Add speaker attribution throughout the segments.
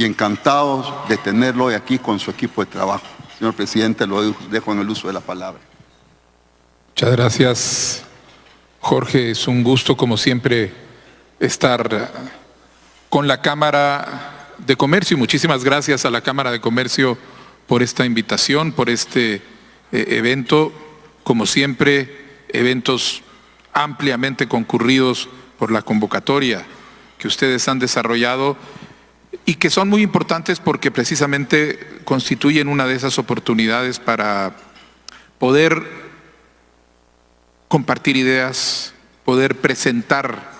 Speaker 1: y encantados de tenerlo hoy aquí con su equipo de trabajo. Señor presidente, lo dejo en el uso de la palabra.
Speaker 2: Muchas gracias, Jorge. Es un gusto, como siempre, estar con la Cámara de Comercio, y muchísimas gracias a la Cámara de Comercio por esta invitación, por este evento. Como siempre, eventos ampliamente concurridos por la convocatoria que ustedes han desarrollado y que son muy importantes porque precisamente constituyen una de esas oportunidades para poder compartir ideas, poder presentar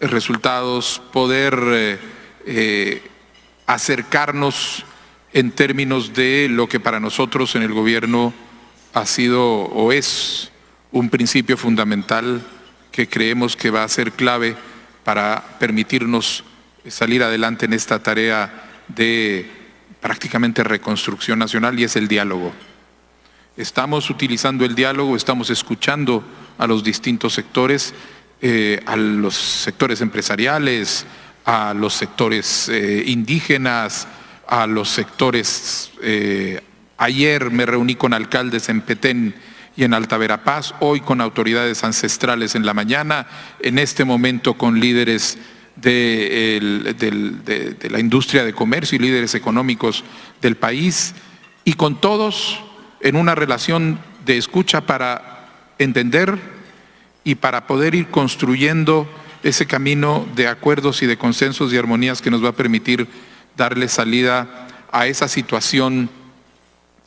Speaker 2: resultados, poder acercarnos en términos de lo que para nosotros en el gobierno ha sido o es un principio fundamental que creemos que va a ser clave para permitirnos salir adelante en esta tarea de prácticamente reconstrucción nacional, y es el diálogo. Estamos utilizando el diálogo, estamos escuchando a los distintos sectores, a los sectores empresariales, a los sectores indígenas, a los sectores. Ayer me reuní con alcaldes en Petén y en Alta Verapaz, hoy con autoridades ancestrales en la mañana, en este momento con líderes de la industria de comercio y líderes económicos del país, y con todos en una relación de escucha para entender y para poder ir construyendo ese camino de acuerdos y de consensos y armonías que nos va a permitir darle salida a esa situación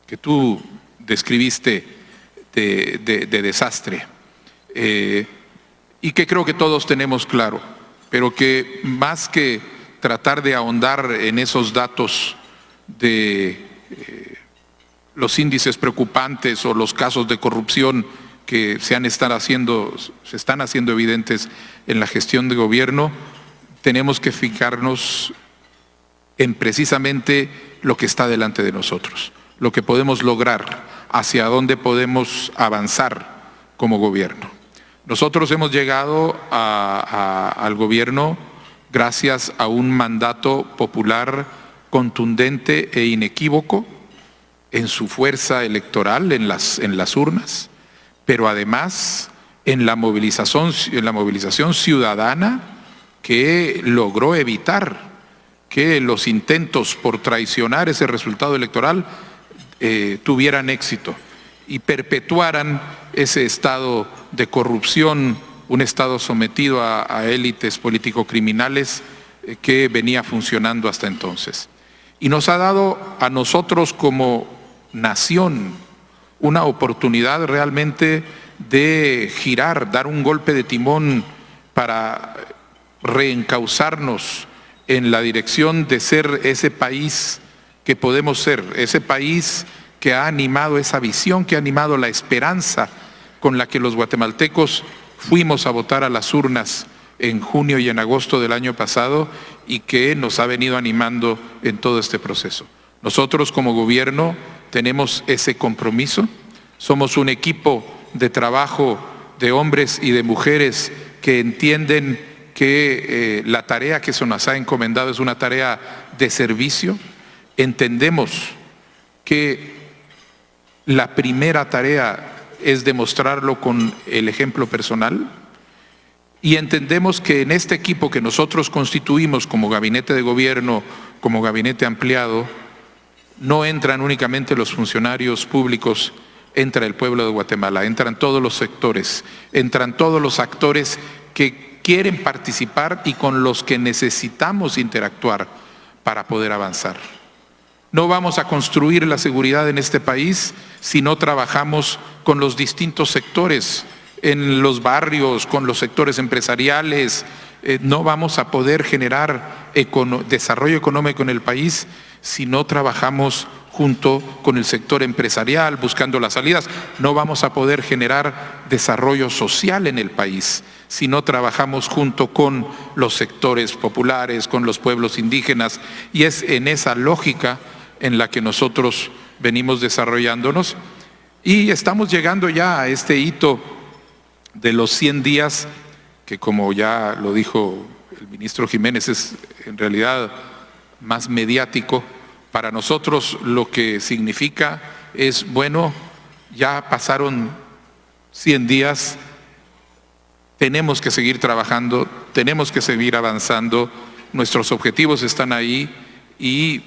Speaker 2: que tú describiste de desastre, y que creo que todos tenemos claro, pero que más que tratar de ahondar en esos datos de los índices preocupantes o los casos de corrupción que se están haciendo evidentes en la gestión de gobierno, tenemos que fijarnos en precisamente lo que está delante de nosotros, lo que podemos lograr, hacia dónde podemos avanzar como gobierno. Nosotros hemos llegado al gobierno gracias a un mandato popular contundente e inequívoco en su fuerza electoral en las urnas, pero además en la movilización ciudadana que logró evitar que los intentos por traicionar ese resultado electoral tuvieran éxito y perpetuaran ese estado de corrupción, un estado sometido a élites político-criminales que venía funcionando hasta entonces. Y nos ha dado a nosotros como nación una oportunidad realmente de girar, dar un golpe de timón para reencauzarnos en la dirección de ser ese país que podemos ser, ese país que ha animado esa visión, que ha animado la esperanza con la que los guatemaltecos fuimos a votar a las urnas en junio y en agosto del año pasado, y que nos ha venido animando en todo este proceso. Nosotros como gobierno tenemos ese compromiso, somos un equipo de trabajo de hombres y de mujeres que entienden que la tarea que se nos ha encomendado es una tarea de servicio. Entendemos que la primera tarea es demostrarlo con el ejemplo personal, y entendemos que en este equipo que nosotros constituimos como gabinete de gobierno, como gabinete ampliado, no entran únicamente los funcionarios públicos, entra el pueblo de Guatemala, entran todos los sectores, entran todos los actores que quieren participar y con los que necesitamos interactuar para poder avanzar. No vamos a construir la seguridad en este país si no trabajamos con los distintos sectores, en los barrios, con los sectores empresariales. No vamos a poder generar desarrollo económico en el país si no trabajamos junto con el sector empresarial, buscando las salidas. No vamos a poder generar desarrollo social en el país si no trabajamos junto con los sectores populares, con los pueblos indígenas, y es en esa lógica en la que nosotros venimos desarrollándonos, y estamos llegando ya a este hito de los 100 días, que como ya lo dijo el ministro Jiménez, es en realidad más mediático. Para nosotros lo que significa es, bueno, ya pasaron 100 días, tenemos que seguir trabajando, tenemos que seguir avanzando, nuestros objetivos están ahí y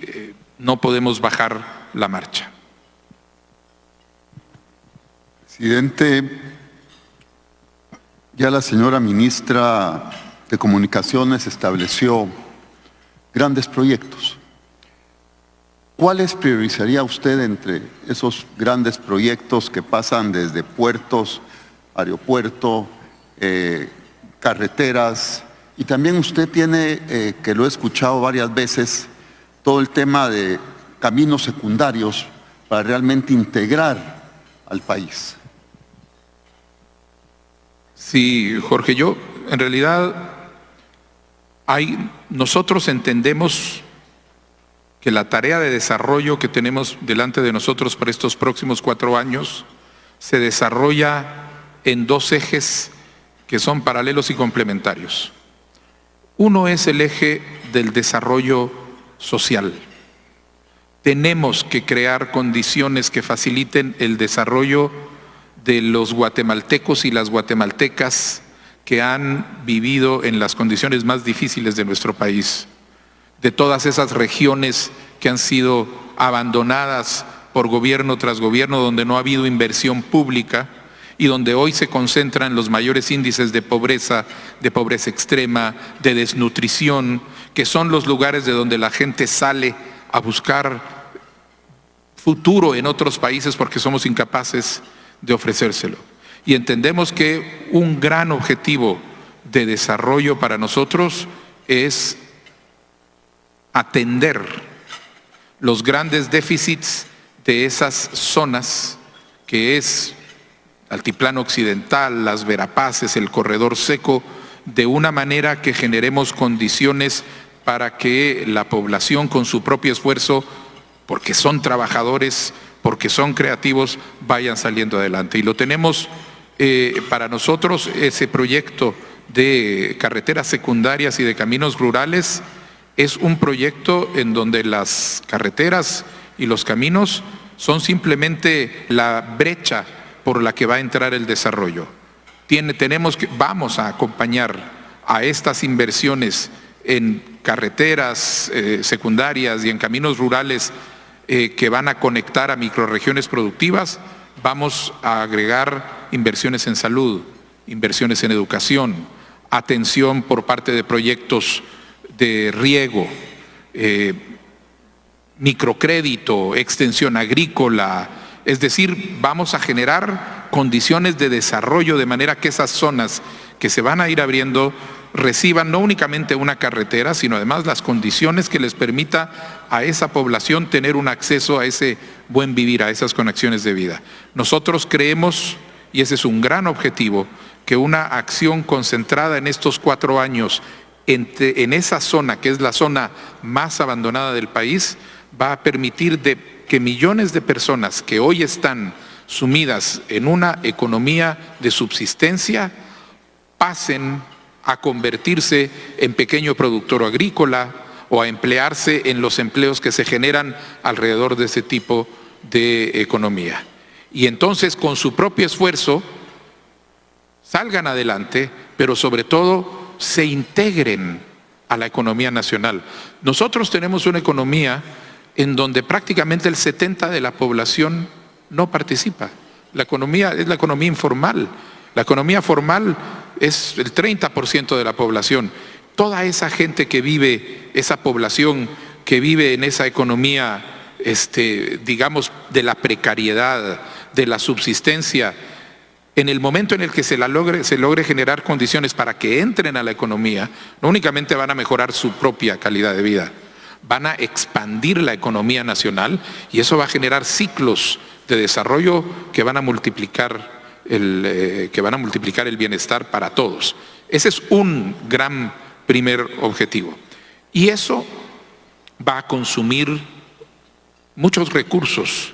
Speaker 2: no podemos bajar la marcha.
Speaker 1: Presidente, ya la señora ministra de Comunicaciones estableció grandes proyectos. ¿Cuáles priorizaría usted entre esos grandes proyectos que pasan desde puertos, aeropuerto, carreteras? Y también usted tiene, que lo he escuchado varias veces, todo el tema de caminos secundarios para realmente integrar al país.
Speaker 2: Sí, Jorge, yo en realidad nosotros entendemos que la tarea de desarrollo que tenemos delante de nosotros para estos próximos 4 años se desarrolla en 2 ejes que son paralelos y complementarios. Uno es el eje del desarrollo social. Tenemos que crear condiciones que faciliten el desarrollo de los guatemaltecos y las guatemaltecas que han vivido en las condiciones más difíciles de nuestro país, de todas esas regiones que han sido abandonadas por gobierno tras gobierno, donde no ha habido inversión pública y donde hoy se concentran los mayores índices de pobreza extrema, de desnutrición, que son los lugares de donde la gente sale a buscar futuro en otros países porque somos incapaces de ofrecérselo. Y entendemos que un gran objetivo de desarrollo para nosotros es atender los grandes déficits de esas zonas, que es Altiplano Occidental, las Verapaces, el Corredor Seco, de una manera que generemos condiciones para que la población con su propio esfuerzo, porque son trabajadores, porque son creativos, vayan saliendo adelante. Y lo tenemos para nosotros, ese proyecto de carreteras secundarias y de caminos rurales es un proyecto en donde las carreteras y los caminos son simplemente la brecha por la que va a entrar el desarrollo. Vamos a acompañar a estas inversiones en carreteras secundarias y en caminos rurales que van a conectar a microrregiones productivas. Vamos a agregar inversiones en salud, inversiones en educación, atención por parte de proyectos de riego, microcrédito, extensión agrícola. Es decir, vamos a generar condiciones de desarrollo de manera que esas zonas que se van a ir abriendo reciban no únicamente una carretera, sino además las condiciones que les permita a esa población tener un acceso a ese buen vivir, a esas conexiones de vida. Nosotros creemos, y ese es un gran objetivo, que una acción concentrada en estos 4 años en esa zona, que es la zona más abandonada del país, va a permitir que millones de personas que hoy están sumidas en una economía de subsistencia pasen a convertirse en pequeño productor agrícola o a emplearse en los empleos que se generan alrededor de ese tipo de economía. Y entonces con su propio esfuerzo salgan adelante, pero sobre todo se integren a la economía nacional. Nosotros tenemos una economía en donde prácticamente el 70% de la población no participa. La economía es la economía informal. La economía formal es el 30% de la población. Toda esa gente que vive, esa población que vive en esa economía, digamos, de la precariedad, de la subsistencia, en el momento en el que se logre generar condiciones para que entren a la economía, no únicamente van a mejorar su propia calidad de vida, van a expandir la economía nacional y eso va a generar ciclos de desarrollo que van a multiplicar el bienestar para todos. Ese es un gran primer objetivo. Y eso va a consumir muchos recursos,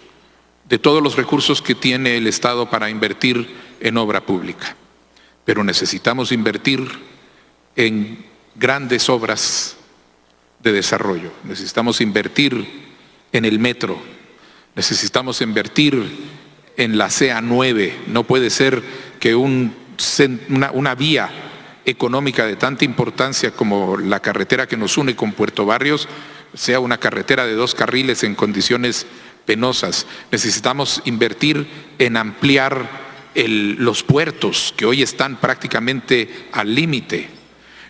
Speaker 2: de todos los recursos que tiene el Estado para invertir en obra pública. Pero necesitamos invertir en grandes obras de desarrollo. Necesitamos invertir en el metro, necesitamos invertir en la CA9. No puede ser que una vía económica de tanta importancia como la carretera que nos une con Puerto Barrios sea una carretera de 2 carriles en condiciones penosas. Necesitamos invertir en ampliar los puertos que hoy están prácticamente al límite.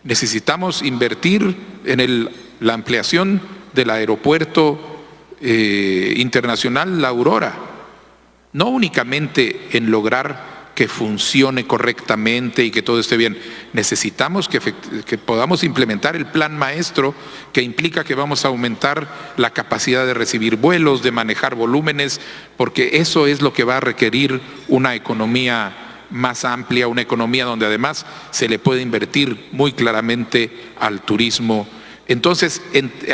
Speaker 2: Necesitamos invertir en la ampliación del aeropuerto internacional La Aurora, no únicamente en lograr que funcione correctamente y que todo esté bien. Necesitamos que podamos implementar el plan maestro, que implica que vamos a aumentar la capacidad de recibir vuelos, de manejar volúmenes, porque eso es lo que va a requerir una economía más amplia, una economía donde además se le puede invertir muy claramente al turismo. Entonces,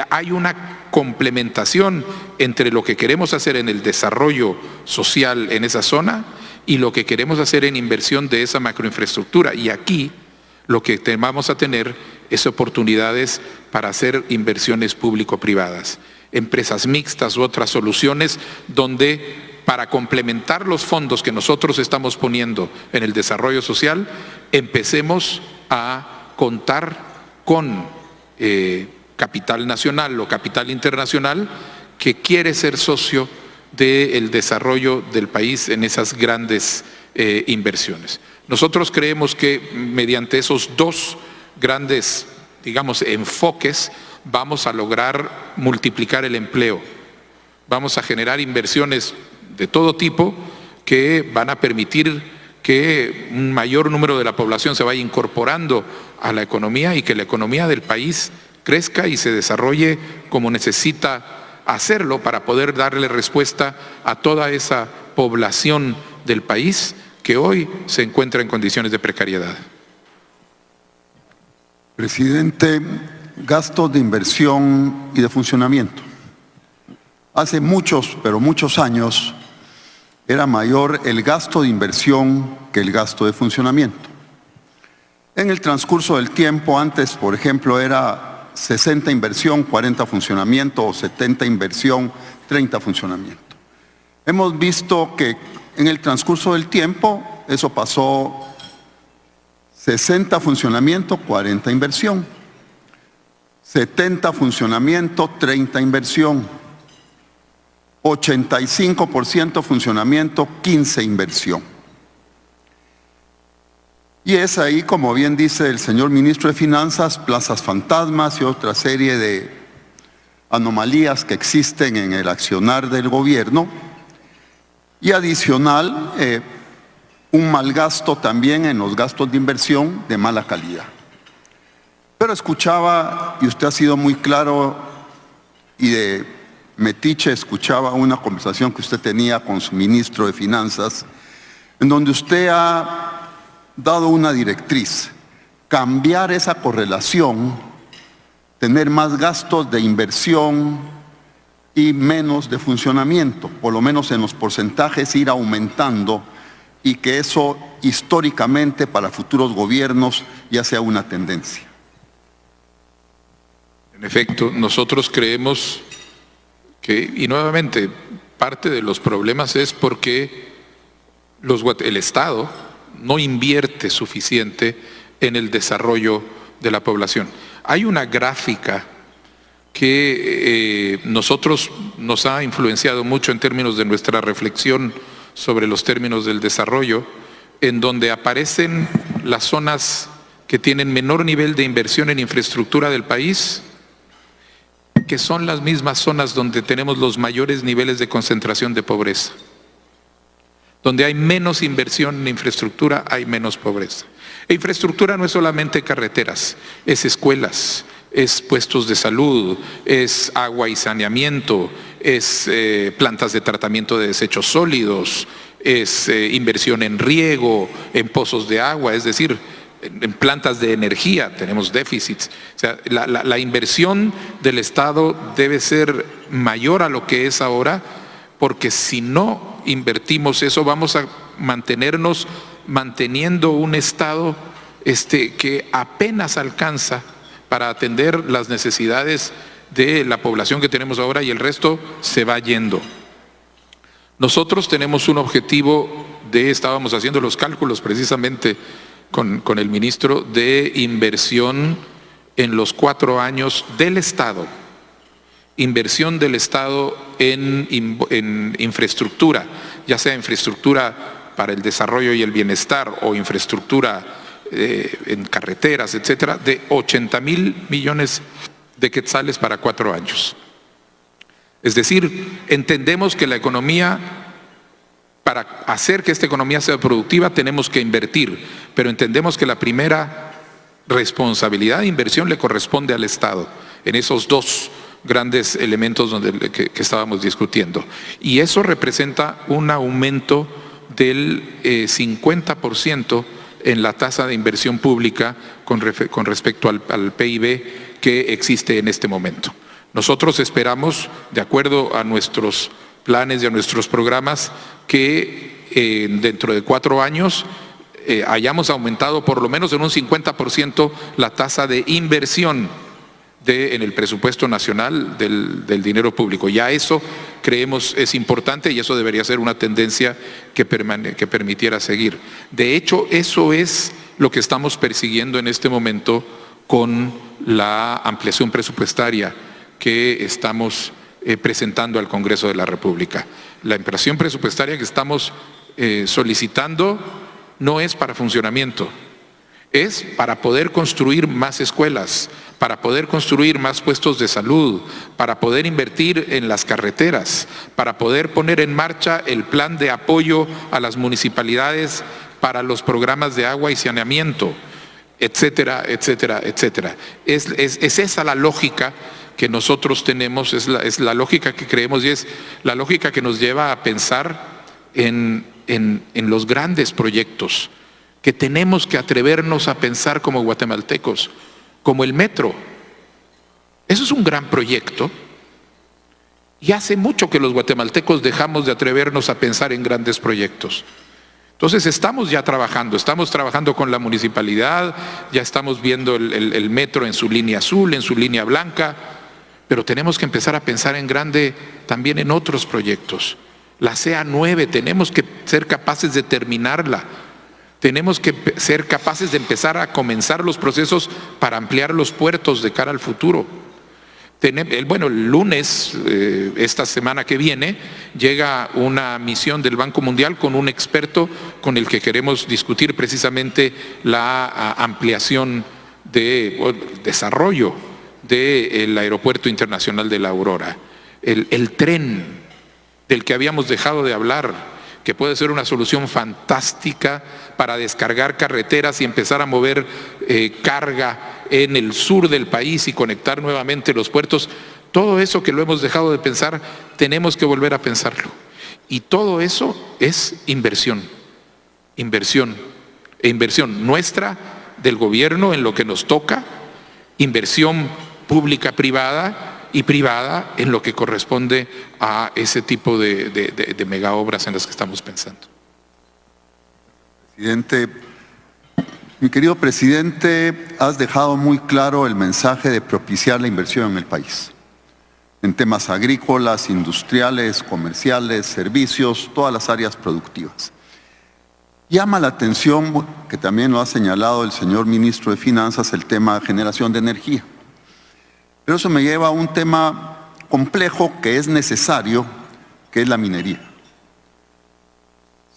Speaker 2: hay una complementación entre lo que queremos hacer en el desarrollo social en esa zona y lo que queremos hacer en inversión de esa macroinfraestructura. Y aquí lo que vamos a tener es oportunidades para hacer inversiones público-privadas, empresas mixtas u otras soluciones donde, para complementar los fondos que nosotros estamos poniendo en el desarrollo social, empecemos a contar con capital nacional o capital internacional que quiere ser socio del desarrollo del país en esas grandes inversiones. Nosotros creemos que mediante esos 2 grandes, digamos, enfoques, vamos a lograr multiplicar el empleo. Vamos a generar inversiones de todo tipo que van a permitir que un mayor número de la población se vaya incorporando a la economía y que la economía del país crezca y se desarrolle como necesita hacerlo para poder darle respuesta a toda esa población del país que hoy se encuentra en condiciones de precariedad.
Speaker 1: Presidente, gastos de inversión y de funcionamiento. Hace muchos, pero muchos años, era mayor el gasto de inversión que el gasto de funcionamiento. En el transcurso del tiempo, antes, por ejemplo, era 60 inversión, 40 funcionamiento, o 70 inversión, 30 funcionamiento. Hemos visto que en el transcurso del tiempo eso pasó 60 funcionamiento, 40 inversión, 70 funcionamiento, 30 inversión, 85% funcionamiento, 15 inversión. Y es ahí, como bien dice el señor ministro de Finanzas, plazas fantasmas y otra serie de anomalías que existen en el accionar del gobierno. Y adicional, un mal gasto también en los gastos de inversión de mala calidad. Pero escuchaba, y usted ha sido muy claro y de metiche, escuchaba una conversación que usted tenía con su ministro de Finanzas, en donde usted ha dado una directriz: cambiar esa correlación, tener más gastos de inversión y menos de funcionamiento, por lo menos en los porcentajes ir aumentando, y que eso históricamente para futuros gobiernos ya sea una tendencia.
Speaker 2: En efecto, nosotros creemos que, y nuevamente, parte de los problemas es porque el Estado no invierte suficiente en el desarrollo de la población. Hay una gráfica que nos ha influenciado mucho en términos de nuestra reflexión sobre los términos del desarrollo, en donde aparecen las zonas que tienen menor nivel de inversión en infraestructura del país, que son las mismas zonas donde tenemos los mayores niveles de concentración de pobreza. Donde hay menos inversión en infraestructura, hay menos pobreza. E infraestructura no es solamente carreteras, es escuelas, es puestos de salud, es agua y saneamiento, es plantas de tratamiento de desechos sólidos, es inversión en riego, en pozos de agua, es decir, en plantas de energía tenemos déficits. O sea, la inversión del Estado debe ser mayor a lo que es ahora, porque si no invertimos eso, vamos a manteniendo un Estado que apenas alcanza para atender las necesidades de la población que tenemos ahora y el resto se va yendo. Nosotros tenemos un objetivo estábamos haciendo los cálculos precisamente con el ministro, de inversión en los 4 años del Estado. Inversión del Estado en infraestructura, ya sea infraestructura para el desarrollo y el bienestar o infraestructura en carreteras, etcétera, de 80,000 millones de quetzales para 4 años. Es decir, entendemos que la economía, para hacer que esta economía sea productiva, tenemos que invertir, pero entendemos que la primera responsabilidad de inversión le corresponde al Estado, en esos 2 grandes elementos que estábamos discutiendo. Y eso representa un aumento del 50% en la tasa de inversión pública con respecto al PIB que existe en este momento. Nosotros esperamos, de acuerdo a nuestros planes y a nuestros programas, que dentro de 4 años hayamos aumentado por lo menos en un 50% la tasa de inversión en el presupuesto nacional del dinero público. Ya eso creemos es importante y eso debería ser una tendencia que permitiera seguir. De hecho, eso es lo que estamos persiguiendo en este momento con la ampliación presupuestaria que estamos presentando al Congreso de la República. La ampliación presupuestaria que estamos solicitando no es para funcionamiento, es para poder construir más escuelas, para poder construir más puestos de salud, para poder invertir en las carreteras, para poder poner en marcha el plan de apoyo a las municipalidades para los programas de agua y saneamiento, etcétera, etcétera, etcétera. Es esa la lógica que nosotros tenemos, es la lógica que creemos y es la lógica que nos lleva a pensar en los grandes proyectos que tenemos que atrevernos a pensar como guatemaltecos, como el metro. Eso es un gran proyecto y hace mucho que los guatemaltecos dejamos de atrevernos a pensar en grandes proyectos. Entonces estamos trabajando con la municipalidad, ya estamos viendo el metro en su línea azul, en su línea blanca, pero tenemos que empezar a pensar en grande también en otros proyectos. La CA9, tenemos que ser capaces de terminarla. Tenemos que ser capaces de empezar a comenzar los procesos para ampliar los puertos de cara al futuro. El lunes, esta semana que viene, llega una misión del Banco Mundial con un experto con el que queremos discutir precisamente la ampliación desarrollo del Aeropuerto Internacional de La Aurora. El tren del que habíamos dejado de hablar, que puede ser una solución fantástica para descargar carreteras y empezar a mover carga en el sur del país y conectar nuevamente los puertos. Todo eso que lo hemos dejado de pensar, tenemos que volver a pensarlo. Y todo eso es inversión nuestra, del gobierno en lo que nos toca, inversión pública privada y privada en lo que corresponde a ese tipo de megaobras en las que estamos pensando.
Speaker 1: Presidente, mi querido presidente, has dejado muy claro el mensaje de propiciar la inversión en el país, en temas agrícolas, industriales, comerciales, servicios, todas las áreas productivas. Llama la atención, que también lo ha señalado el señor ministro de Finanzas, el tema de generación de energía. Pero eso me lleva a un tema complejo que es necesario, que es la minería.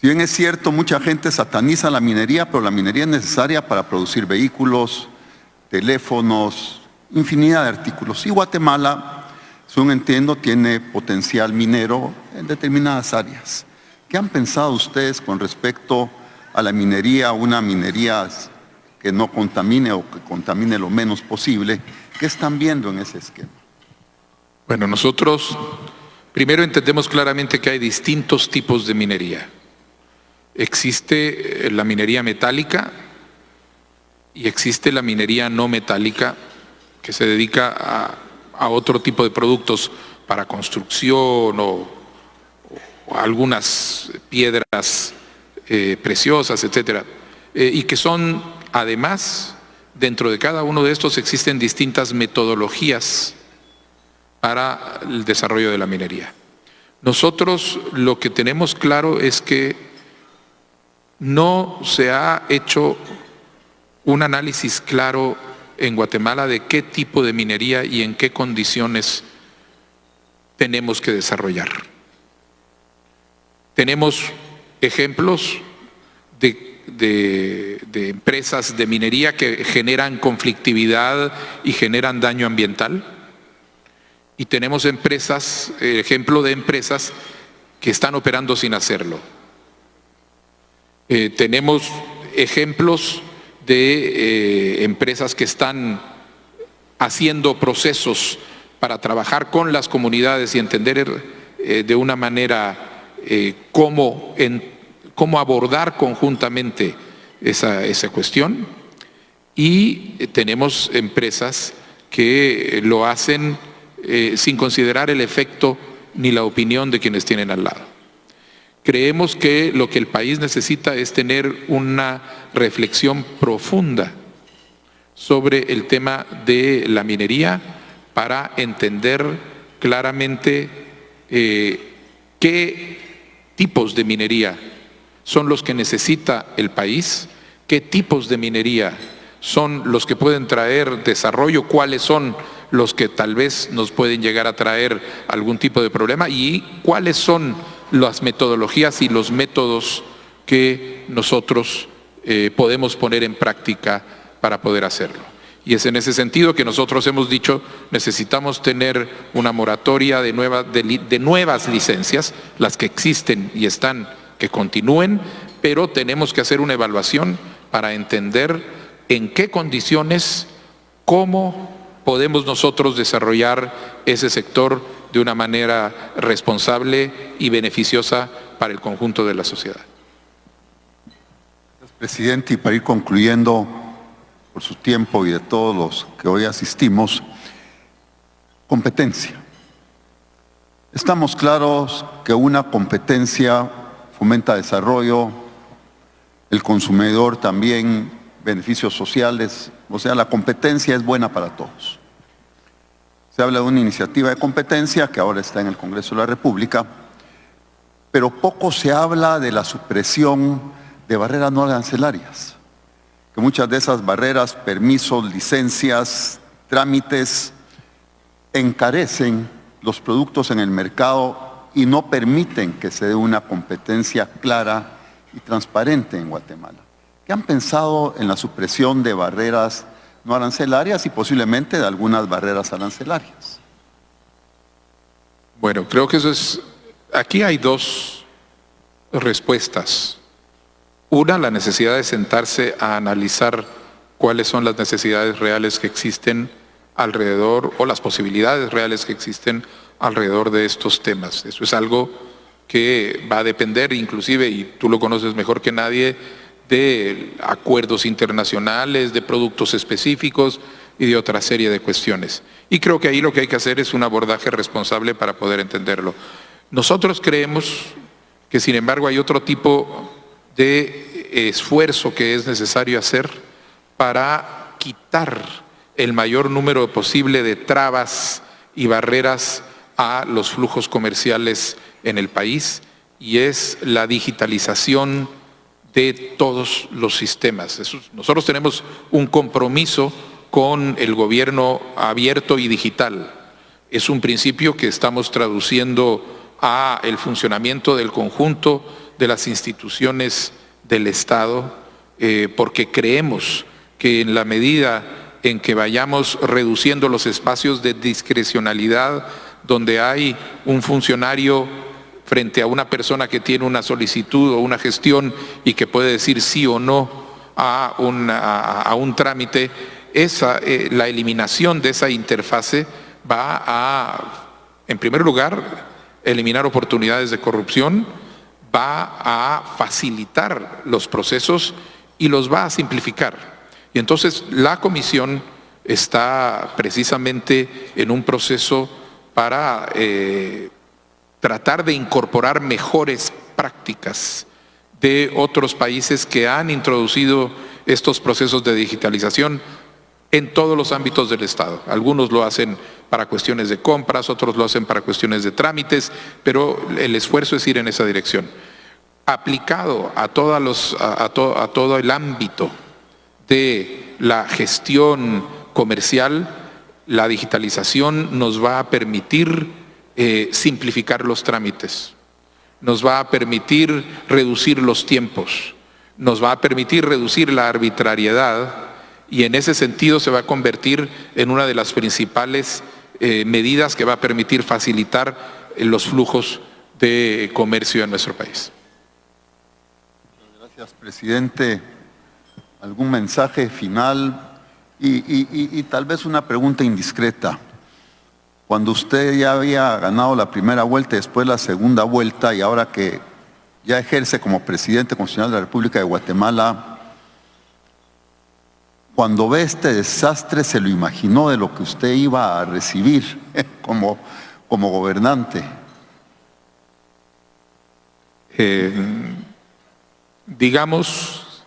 Speaker 1: Si bien es cierto, mucha gente sataniza la minería, pero la minería es necesaria para producir vehículos, teléfonos, infinidad de artículos. Y Guatemala, según entiendo, tiene potencial minero en determinadas áreas. ¿Qué han pensado ustedes con respecto a la minería, una minería que no contamine o que contamine lo menos posible? ¿Qué están viendo en ese esquema?
Speaker 2: Bueno, nosotros primero entendemos claramente que hay distintos tipos de minería. Existe la minería metálica y existe la minería no metálica, que se dedica a otro tipo de productos para construcción o algunas piedras preciosas, etcétera, y que son además dentro de cada uno de estos existen distintas metodologías para el desarrollo de la minería. Nosotros lo que tenemos claro es que no se ha hecho un análisis claro en Guatemala de qué tipo de minería y en qué condiciones tenemos que desarrollar. Tenemos ejemplos de empresas de minería que generan conflictividad y generan daño ambiental. Y tenemos ejemplo de empresas que están operando sin hacerlo. Tenemos ejemplos de empresas que están haciendo procesos para trabajar con las comunidades y entender de una manera cómo abordar conjuntamente esa cuestión. Y tenemos empresas que lo hacen sin considerar el efecto ni la opinión de quienes tienen al lado. Creemos que lo que el país necesita es tener una reflexión profunda sobre el tema de la minería para entender claramente qué tipos de minería son los que necesita el país, qué tipos de minería son los que pueden traer desarrollo, cuáles son los que tal vez nos pueden llegar a traer algún tipo de problema y cuáles son las metodologías y los métodos que nosotros podemos poner en práctica para poder hacerlo. Y es en ese sentido que nosotros hemos dicho, necesitamos tener una moratoria de nuevas licencias, las que existen y están, que continúen, pero tenemos que hacer una evaluación para entender en qué condiciones, cómo podemos nosotros desarrollar ese sector de una manera responsable y beneficiosa para el conjunto de la sociedad.
Speaker 1: Gracias, presidente. Y para ir concluyendo, por su tiempo y de todos los que hoy asistimos, competencia. Estamos claros que una competencia fomenta desarrollo, el consumidor también, beneficios sociales, o sea, la competencia es buena para todos. Se habla de una iniciativa de competencia que ahora está en el Congreso de la República, pero poco se habla de la supresión de barreras no arancelarias, que muchas de esas barreras, permisos, licencias, trámites, encarecen los productos en el mercado y no permiten que se dé una competencia clara y transparente en Guatemala. ¿Qué han pensado en la supresión de barreras no arancelarias y posiblemente de algunas barreras arancelarias?
Speaker 2: Bueno, creo que aquí hay dos respuestas. Una, la necesidad de sentarse a analizar cuáles son las necesidades reales que existen alrededor o las posibilidades reales que existen alrededor de estos temas. Eso es algo que va a depender inclusive, y tú lo conoces mejor que nadie, de acuerdos internacionales, de productos específicos y de otra serie de cuestiones. Y creo que ahí lo que hay que hacer es un abordaje responsable para poder entenderlo. Nosotros creemos que, sin embargo, hay otro tipo de esfuerzo que es necesario hacer para quitar el mayor número posible de trabas y barreras a los flujos comerciales en el país, y es la digitalización de todos los sistemas. Nosotros tenemos un compromiso con el gobierno abierto y digital. Es un principio que estamos traduciendo a el funcionamiento del conjunto de las instituciones del Estado, porque creemos que en la medida en que vayamos reduciendo los espacios de discrecionalidad, donde hay un funcionario frente a una persona que tiene una solicitud o una gestión y que puede decir sí o no a un trámite, la eliminación de esa interfase va a, en primer lugar, eliminar oportunidades de corrupción, va a facilitar los procesos y los va a simplificar. Y entonces la comisión está precisamente en un proceso para tratar de incorporar mejores prácticas de otros países que han introducido estos procesos de digitalización en todos los ámbitos del Estado. Algunos lo hacen para cuestiones de compras, otros lo hacen para cuestiones de trámites, pero el esfuerzo es ir en esa dirección. Aplicado a todo el ámbito de la gestión comercial, la digitalización nos va a permitir simplificar los trámites, nos va a permitir reducir los tiempos, nos va a permitir reducir la arbitrariedad, y en ese sentido se va a convertir en una de las principales medidas que va a permitir facilitar los flujos de comercio en nuestro país.
Speaker 1: Gracias, presidente. ¿Algún mensaje final? Y tal vez una pregunta indiscreta. Cuando usted ya había ganado la primera vuelta y después la segunda vuelta, y ahora que ya ejerce como presidente constitucional de la República de Guatemala, cuando ve este desastre, ¿se lo imaginó de lo que usted iba a recibir como gobernante?
Speaker 2: Digamos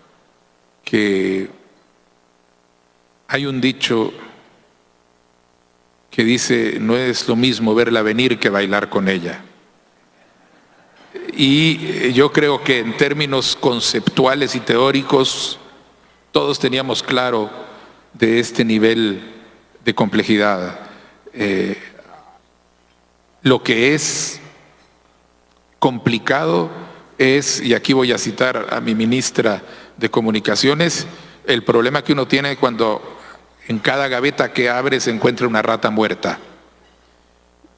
Speaker 2: que hay un dicho que dice: no es lo mismo verla venir que bailar con ella. Y yo creo que en términos conceptuales y teóricos todos teníamos claro de este nivel de complejidad. Lo que es complicado es, y aquí voy a citar a mi ministra de Comunicaciones, el problema que uno tiene cuando en cada gaveta que abre se encuentra una rata muerta.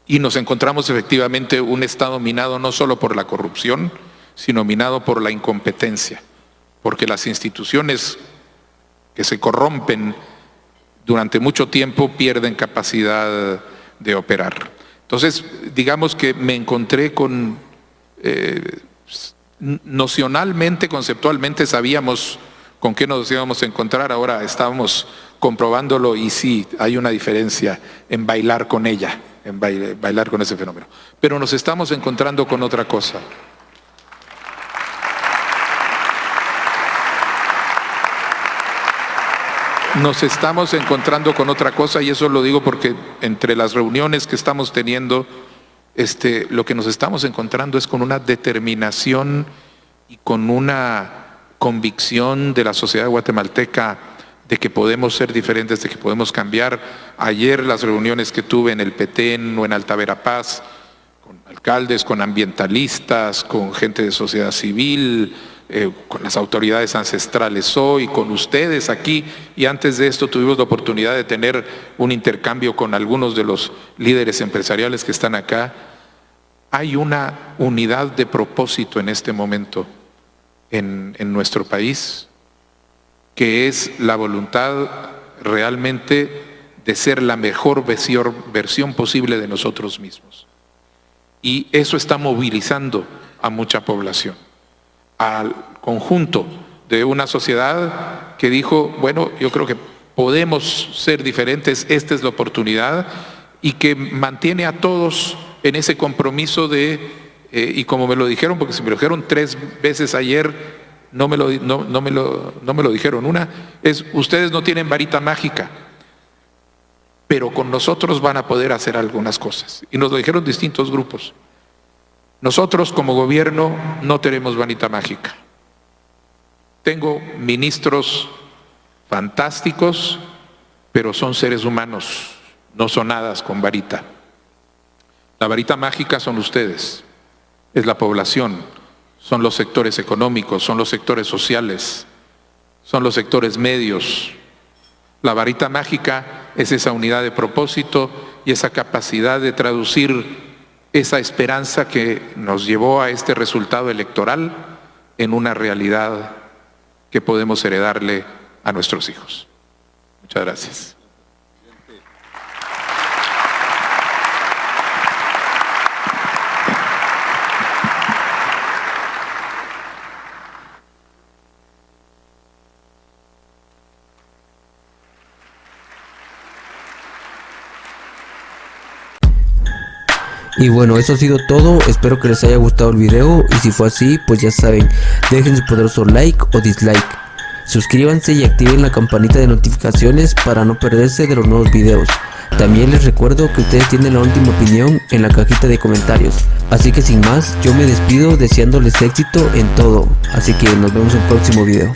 Speaker 2: Y nos encontramos efectivamente un Estado minado no solo por la corrupción, sino minado por la incompetencia, porque las instituciones que se corrompen durante mucho tiempo pierden capacidad de operar. Entonces, digamos que me encontré con, nocionalmente, conceptualmente sabíamos con qué nos íbamos a encontrar, ahora estábamos comprobándolo y sí, hay una diferencia en bailar con ella, en bailar con ese fenómeno. Pero nos estamos encontrando con otra cosa. Nos estamos encontrando con otra cosa, y eso lo digo porque entre las reuniones que estamos teniendo, lo que nos estamos encontrando es con una determinación y con una convicción de la sociedad guatemalteca de que podemos ser diferentes, de que podemos cambiar. Ayer las reuniones que tuve en el Petén o en Alta Verapaz, con alcaldes, con ambientalistas, con gente de sociedad civil, con las autoridades ancestrales hoy, con ustedes aquí, y antes de esto tuvimos la oportunidad de tener un intercambio con algunos de los líderes empresariales que están acá. Hay una unidad de propósito en este momento en nuestro país, que es la voluntad realmente de ser la mejor versión posible de nosotros mismos. Y eso está movilizando a mucha población, al conjunto de una sociedad que dijo: bueno, yo creo que podemos ser diferentes, esta es la oportunidad, y que mantiene a todos en ese compromiso de, y como me lo dijeron, porque se me lo dijeron 3 veces ayer, no me lo dijeron. Una es: ustedes no tienen varita mágica, pero con nosotros van a poder hacer algunas cosas. Y nos lo dijeron distintos grupos. Nosotros como gobierno no tenemos varita mágica. Tengo ministros fantásticos, pero son seres humanos, no son hadas con varita. La varita mágica son ustedes, es la población, son los sectores económicos, son los sectores sociales, son los sectores medios. La varita mágica es esa unidad de propósito y esa capacidad de traducir esa esperanza que nos llevó a este resultado electoral en una realidad que podemos heredarle a nuestros hijos. Muchas gracias.
Speaker 3: Y bueno, eso ha sido todo, espero que les haya gustado el video y si fue así, pues ya saben, dejen su poderoso like o dislike. Suscríbanse y activen la campanita de notificaciones para no perderse de los nuevos videos. También les recuerdo que ustedes tienen la última opinión en la cajita de comentarios. Así que sin más, yo me despido deseándoles éxito en todo. Así que nos vemos en el próximo video.